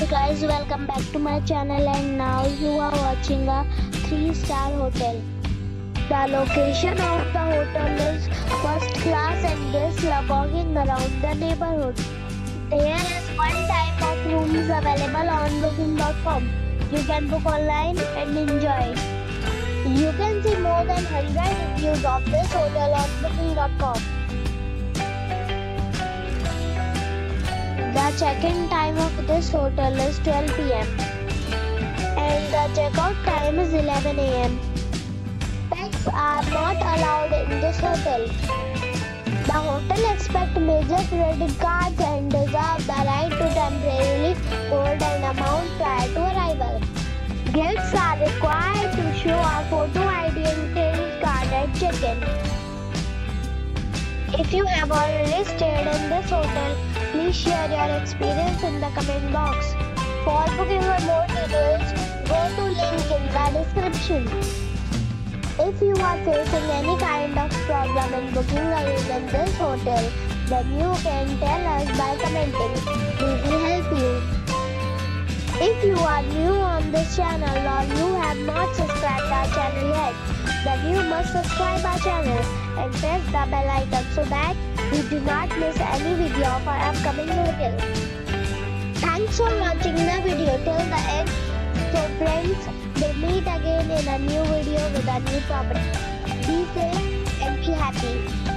guys, welcome back to my channel, and now you are watching a 3-star hotel. The location of the hotel is first class and guests love walking around the neighborhood. There is one type of rooms available on booking.com. You can book online and enjoy it. You can see more than 100 reviews of this hotel on booking.com. The check-in time of this hotel is 12 p.m. and the checkout time is 11 a.m. Pets are not allowed in this hotel. The hotel accepts major credit cards and reserves the right to temporarily hold an amount prior to arrival. Guests are required to show a photo ID and credit card at check-in. If you have already stayed in this hotel, please share your experience in the comment box. For booking or more details, go to link in the description. If you are facing any kind of problem in booking a room in this hotel, then you can tell us by commenting. We will help you. If you are new on this channel or you have not subscribed our channel yet, then you must subscribe our channel and press the bell icon so that you do not miss any video of our upcoming hotel. Thanks for watching the video till the end. So friends, we'll meet again in a new video with a new property. Be safe and be happy.